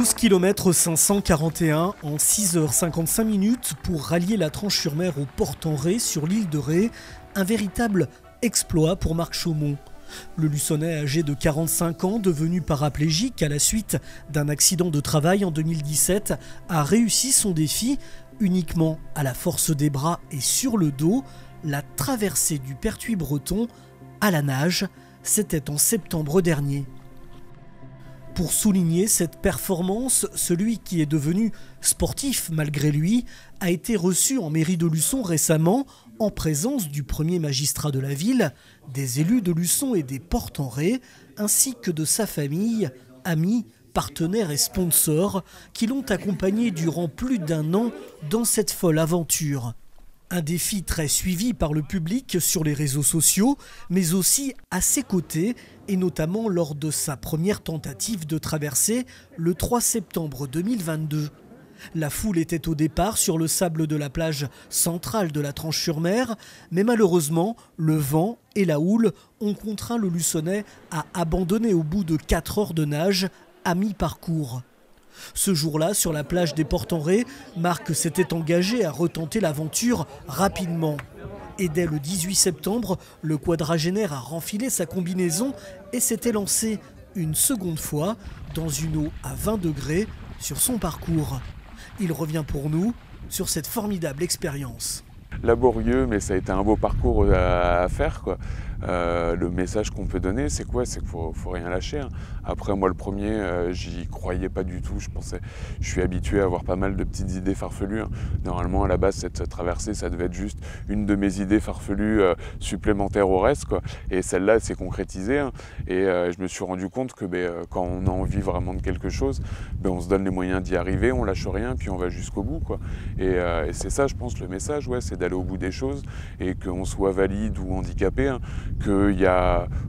12 km 541 en 6h55 pour rallier la Tranche-sur-Mer au Port-en-Retz sur l'île de Ré. Un véritable exploit pour Marc Chaumont. Le Luçonnais âgé de 45 ans, devenu paraplégique à la suite d'un accident de travail en 2017, a réussi son défi uniquement à la force des bras et sur le dos. La traversée du Pertuis breton à la nage, c'était en septembre dernier. Pour souligner cette performance, celui qui est devenu sportif malgré lui a été reçu en mairie de Luçon récemment en présence du premier magistrat de la ville, des élus de Luçon et des Port-en-Retz, ainsi que de sa famille, amis, partenaires et sponsors qui l'ont accompagné durant plus d'1 an dans cette folle aventure. Un défi très suivi par le public sur les réseaux sociaux, mais aussi à ses côtés, et notamment lors de sa première tentative de traversée le 3 septembre 2022. La foule était au départ sur le sable de la plage centrale de la Tranche-sur-Mer, mais malheureusement, le vent et la houle ont contraint le Luçonnais à abandonner au bout de 4 heures de nage à mi-parcours. Ce jour-là, sur la plage des Port-en-Retz, Marc s'était engagé à retenter l'aventure rapidement. Et dès le 18 septembre, le quadragénaire a renfilé sa combinaison et s'était lancé une seconde fois dans une eau à 20 degrés sur son parcours. Il revient pour nous sur cette formidable expérience. Laborieux, mais ça a été un beau parcours à faire, quoi. Le message qu'on peut donner, c'est quoi? C'est qu'il faut rien lâcher, hein. Après, moi, le premier, j'y croyais pas du tout. Je suis habitué à avoir pas mal de petites idées farfelues, hein. Normalement, à la base, cette traversée, ça devait être juste une de mes idées farfelues supplémentaires au reste, quoi. Et celle-là, elle s'est concrétisée, hein. Et je me suis rendu compte que quand on a envie vraiment de quelque chose, on se donne les moyens d'y arriver, on lâche rien, puis on va jusqu'au bout, quoi. Et c'est ça, je pense, le message, ouais, c'est d'aller au bout des choses et qu'on soit valide ou handicapé, hein,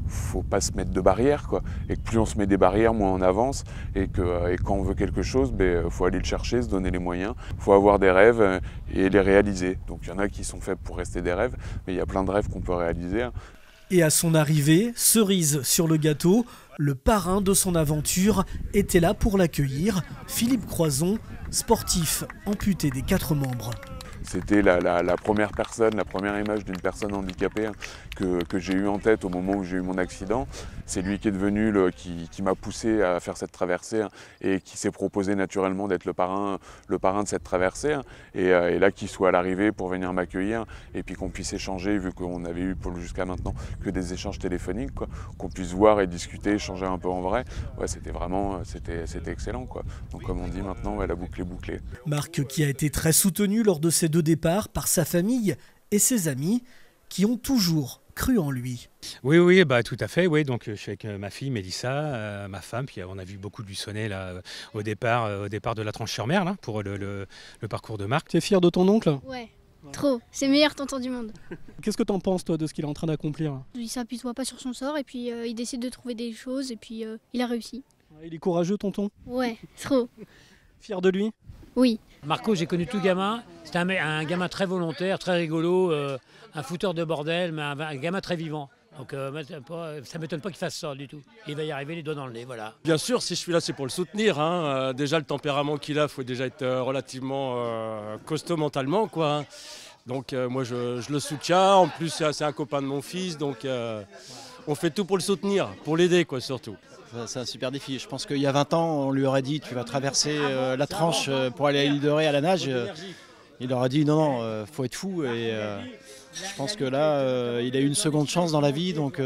faut pas se mettre de barrières, quoi, et que plus on se met des barrières, moins on avance, et quand on veut quelque chose, faut aller le chercher, se donner les moyens, faut avoir des rêves et les réaliser. Donc il y en a qui sont faits pour rester des rêves, mais il y a plein de rêves qu'on peut réaliser, hein. Et à son arrivée, cerise sur le gâteau, le parrain de son aventure était là pour l'accueillir, Philippe Croison, sportif amputé des 4 membres. C'était la première personne, la première image d'une personne handicapée, hein, que j'ai eu en tête au moment où j'ai eu mon accident. C'est lui qui est devenu, qui m'a poussé à faire cette traversée, hein, et qui s'est proposé naturellement d'être le parrain de cette traversée, hein, et là qu'il soit à l'arrivée pour venir m'accueillir et puis qu'on puisse échanger, vu qu'on avait eu jusqu'à maintenant que des échanges téléphoniques, quoi, qu'on puisse voir et discuter, échanger un peu en vrai. Ouais, c'était vraiment c'était excellent, quoi. Donc comme on dit maintenant, ouais, la boucle est bouclée. Marc qui a été très soutenu lors de ses 2 départs par sa famille et ses amis qui ont toujours cru en lui. Oui, tout à fait. Oui, donc je suis avec ma fille Mélissa, ma femme, puis on a vu beaucoup de Luçonnais là au départ de la Tranche-sur-Mer là pour le parcours de Marc. Tu es fier de ton oncle? Ouais, trop. C'est le meilleur tonton du monde. Qu'est-ce que tu en penses, toi, de ce qu'il est en train d'accomplir? Il s'apitoie pas sur son sort et puis il décide de trouver des choses et puis il a réussi. Il est courageux, tonton? Ouais, trop. Fier de lui? Oui. Marco, j'ai connu tout gamin. C'était un gamin très volontaire, très rigolo, un fouteur de bordel, mais un gamin très vivant. Donc ça ne m'étonne pas qu'il fasse ça du tout. Il va y arriver les doigts dans le nez, voilà. Bien sûr, si je suis là, c'est pour le soutenir, hein. Déjà, le tempérament qu'il a, il faut déjà être relativement costaud mentalement, quoi, hein. Donc moi, je le soutiens. En plus, c'est un copain de mon fils, donc on fait tout pour le soutenir, pour l'aider, quoi, surtout. C'est un super défi. Je pense qu'il y a 20 ans, on lui aurait dit tu vas traverser la Tranche pour aller à l'île de Ré à la nage. Il aurait dit non, faut être fou. Et je pense que là, il a eu une seconde chance dans la vie. Donc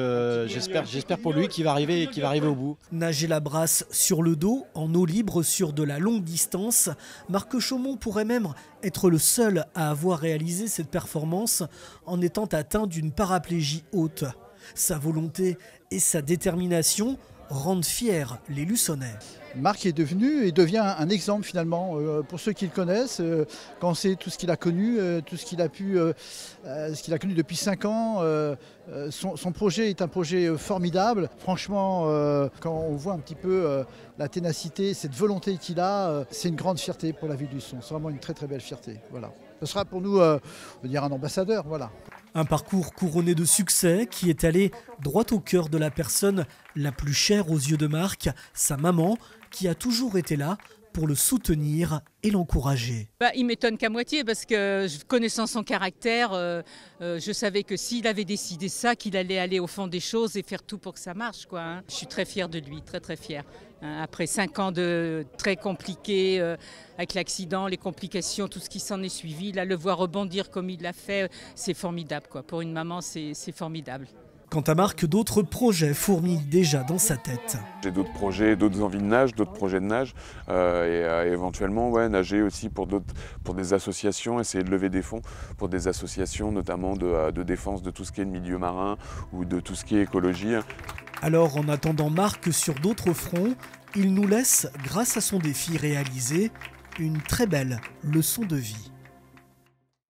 j'espère pour lui qu'il va arriver au bout. Nager la brasse sur le dos, en eau libre sur de la longue distance, Marc Chaumont pourrait même être le seul à avoir réalisé cette performance en étant atteint d'une paraplégie haute. Sa volonté et sa détermination rendent fiers les Luçonnais. Marc est devenu et devient un exemple finalement pour ceux qui le connaissent, quand c'est tout ce qu'il a connu, tout ce qu'il a connu depuis 5 ans. Son projet est un projet formidable. Franchement, quand on voit un petit peu la ténacité, cette volonté qu'il a, c'est une grande fierté pour la ville du Luçon. C'est vraiment une très très belle fierté. Voilà. Ce sera pour nous, on va dire, un ambassadeur. Voilà. Un parcours couronné de succès qui est allé droit au cœur de la personne la plus chère aux yeux de Marc, sa maman, qui a toujours été là pour le soutenir et l'encourager. Il m'étonne qu'à moitié parce que connaissant son caractère, je savais que s'il avait décidé ça, qu'il allait aller au fond des choses et faire tout pour que ça marche, quoi, hein. Je suis très fière de lui, très très fière. Après 5 ans de très compliqués, avec l'accident, les complications, tout ce qui s'en est suivi, là, le voir rebondir comme il l'a fait, c'est formidable, quoi. Pour une maman, c'est formidable. Quant à Marc, d'autres projets fourmillent déjà dans sa tête. J'ai d'autres projets, d'autres envies de nage, d'autres projets de nage et éventuellement nager aussi pour des associations, essayer de lever des fonds pour des associations notamment de défense de tout ce qui est le milieu marin ou de tout ce qui est écologie. Alors en attendant Marc sur d'autres fronts, il nous laisse, grâce à son défi réalisé, une très belle leçon de vie.